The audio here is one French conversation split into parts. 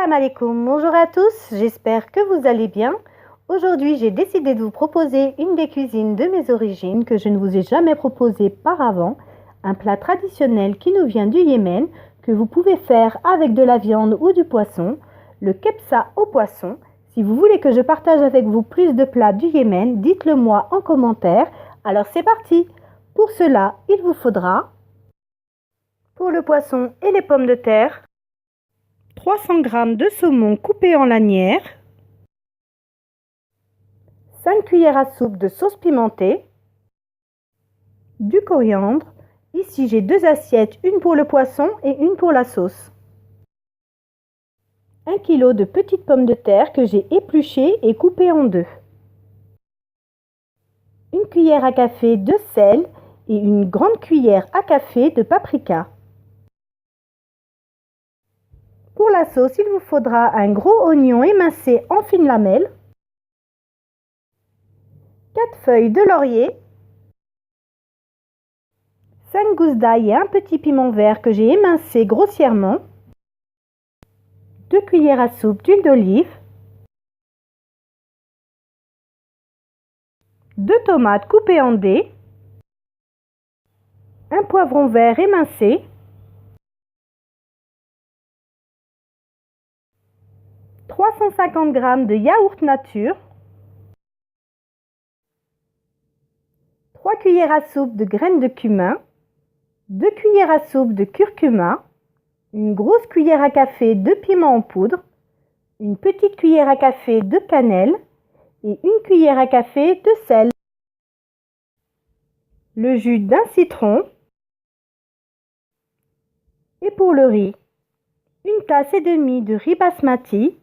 Salam alaikum, bonjour à tous, j'espère que vous allez bien. Aujourd'hui, j'ai décidé de vous proposer une des cuisines de mes origines que je ne vous ai jamais proposé par avant. Un plat traditionnel qui nous vient du Yémen, que vous pouvez faire avec de la viande ou du poisson, le kebsa au poisson. Si vous voulez que je partage avec vous plus de plats du Yémen, dites-le moi en commentaire. Alors c'est parti. Pour cela, il vous faudra, pour le poisson et les pommes de terre, 300 g de saumon coupé en lanières, 5 cuillères à soupe de sauce pimentée, du coriandre. Ici, j'ai 2 assiettes, une pour le poisson et une pour la sauce. 1 kg de petites pommes de terre que j'ai épluchées et coupées en deux. 1 cuillère à café de sel et une grande cuillère à café de paprika. Pour la sauce, il vous faudra un gros oignon émincé en fines lamelles, 4 feuilles de laurier, 5 gousses d'ail et un petit piment vert que j'ai émincé grossièrement, 2 cuillères à soupe d'huile d'olive, 2 tomates coupées en dés, un poivron vert émincé, 350 g de yaourt nature, 3 cuillères à soupe de graines de cumin, 2 cuillères à soupe de curcuma, une grosse cuillère à café de piment en poudre, une petite cuillère à café de cannelle et une cuillère à café de sel, le jus d'un citron et pour le riz, 1 tasse et demie de riz basmati,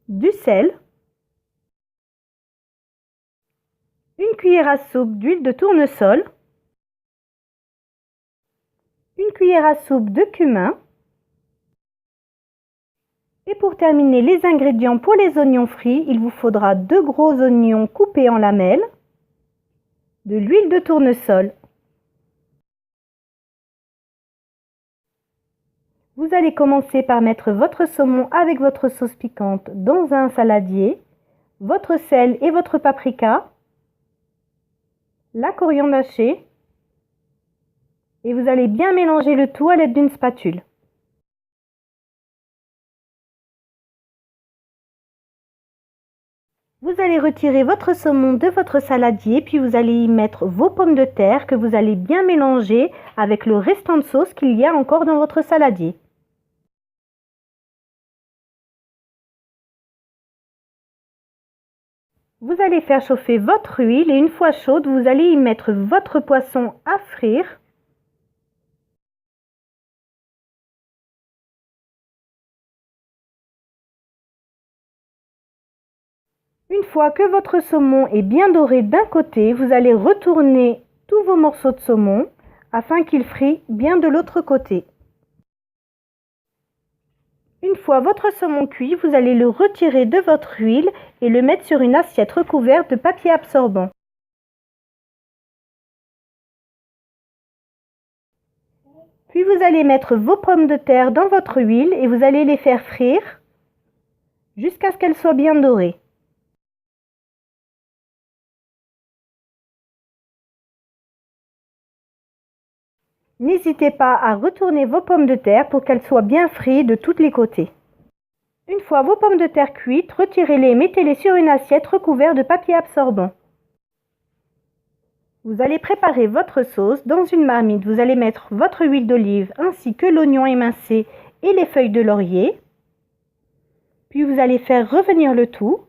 du sel, 1 cuillère à soupe d'huile de tournesol, 1 cuillère à soupe de cumin. Et pour terminer les ingrédients pour les oignons frits, il vous faudra 2 gros oignons coupés en lamelles, de l'huile de tournesol. Vous allez commencer par mettre votre saumon avec votre sauce piquante dans un saladier, votre sel et votre paprika, la coriandre hachée, et vous allez bien mélanger le tout à l'aide d'une spatule. Vous allez retirer votre saumon de votre saladier, puis vous allez y mettre vos pommes de terre que vous allez bien mélanger avec le restant de sauce qu'il y a encore dans votre saladier. Vous allez faire chauffer votre huile et une fois chaude, vous allez y mettre votre poisson à frire. Une fois que votre saumon est bien doré d'un côté, vous allez retourner tous vos morceaux de saumon afin qu'ils frient bien de l'autre côté. Une fois votre saumon cuit, vous allez le retirer de votre huile et le mettre sur une assiette recouverte de papier absorbant. Puis vous allez mettre vos pommes de terre dans votre huile et vous allez les faire frire jusqu'à ce qu'elles soient bien dorées. N'hésitez pas à retourner vos pommes de terre pour qu'elles soient bien frites de tous les côtés. Une fois vos pommes de terre cuites, retirez-les et mettez-les sur une assiette recouverte de papier absorbant. Vous allez préparer votre sauce dans une marmite. Vous allez mettre votre huile d'olive ainsi que l'oignon émincé et les feuilles de laurier. Puis vous allez faire revenir le tout.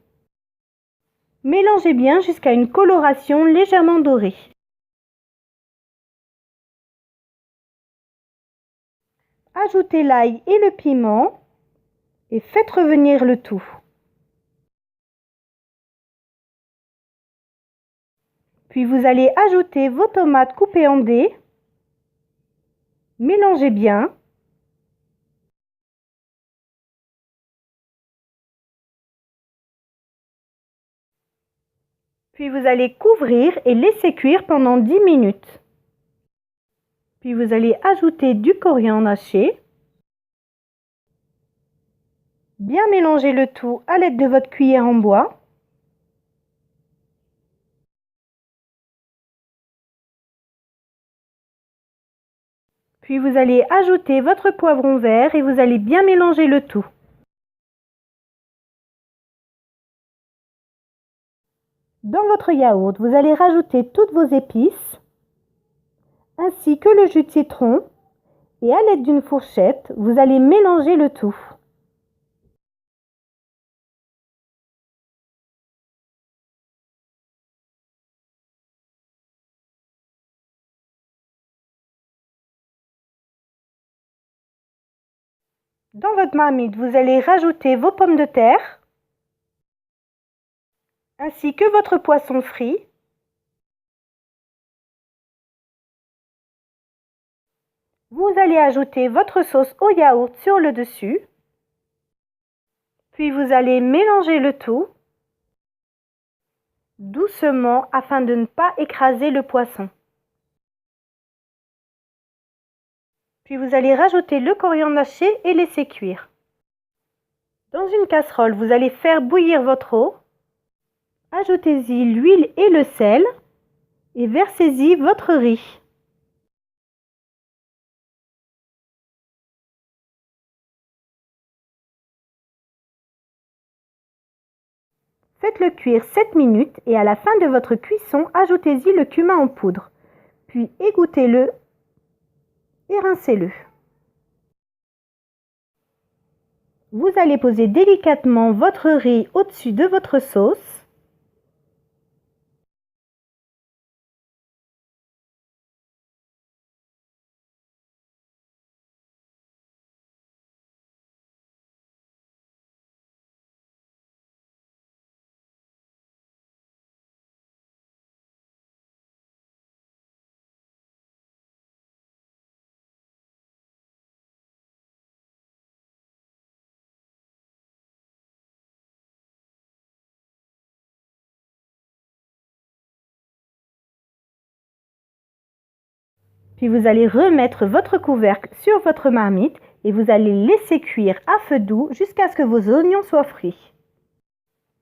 Mélangez bien jusqu'à une coloration légèrement dorée. Ajoutez l'ail et le piment et faites revenir le tout. Puis vous allez ajouter vos tomates coupées en dés. Mélangez bien. Puis vous allez couvrir et laisser cuire pendant 10 minutes. Puis vous allez ajouter du coriandre haché. Bien mélanger le tout à l'aide de votre cuillère en bois. Puis vous allez ajouter votre poivron vert et vous allez bien mélanger le tout. Dans votre yaourt, vous allez rajouter toutes vos épices, ainsi que le jus de citron, et à l'aide d'une fourchette, vous allez mélanger le tout. Dans votre marmite, vous allez rajouter vos pommes de terre, ainsi que votre poisson frit. Vous allez ajouter votre sauce au yaourt sur le dessus. Puis vous allez mélanger le tout doucement afin de ne pas écraser le poisson. Puis vous allez rajouter le coriandre haché et laisser cuire. Dans une casserole, vous allez faire bouillir votre eau. Ajoutez-y l'huile et le sel et versez-y votre riz. Faites-le cuire 7 minutes et à la fin de votre cuisson, ajoutez-y le cumin en poudre. Puis égouttez-le et rincez-le. Vous allez poser délicatement votre riz au-dessus de votre sauce. Puis vous allez remettre votre couvercle sur votre marmite et vous allez laisser cuire à feu doux jusqu'à ce que vos oignons soient frits.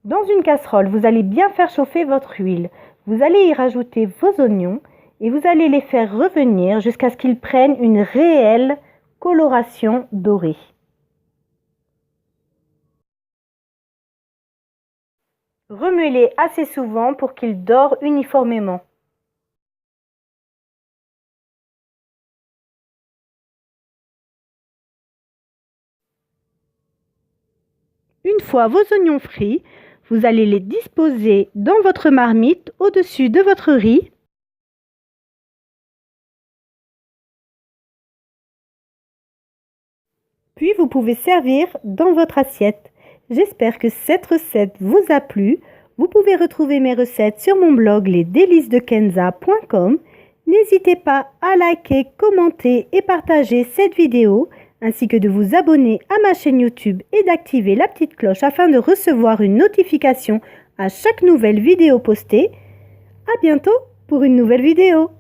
Dans une casserole, vous allez bien faire chauffer votre huile. Vous allez y rajouter vos oignons et vous allez les faire revenir jusqu'à ce qu'ils prennent une réelle coloration dorée. Remuez-les assez souvent pour qu'ils dorent uniformément. Une fois vos oignons frits, vous allez les disposer dans votre marmite au-dessus de votre riz. Puis vous pouvez servir dans votre assiette. J'espère que cette recette vous a plu. Vous pouvez retrouver mes recettes sur mon blog lesdélicesdekenza.com. N'hésitez pas à liker, commenter et partager cette vidéo, ainsi que de vous abonner à ma chaîne YouTube et d'activer la petite cloche afin de recevoir une notification à chaque nouvelle vidéo postée. À bientôt pour une nouvelle vidéo.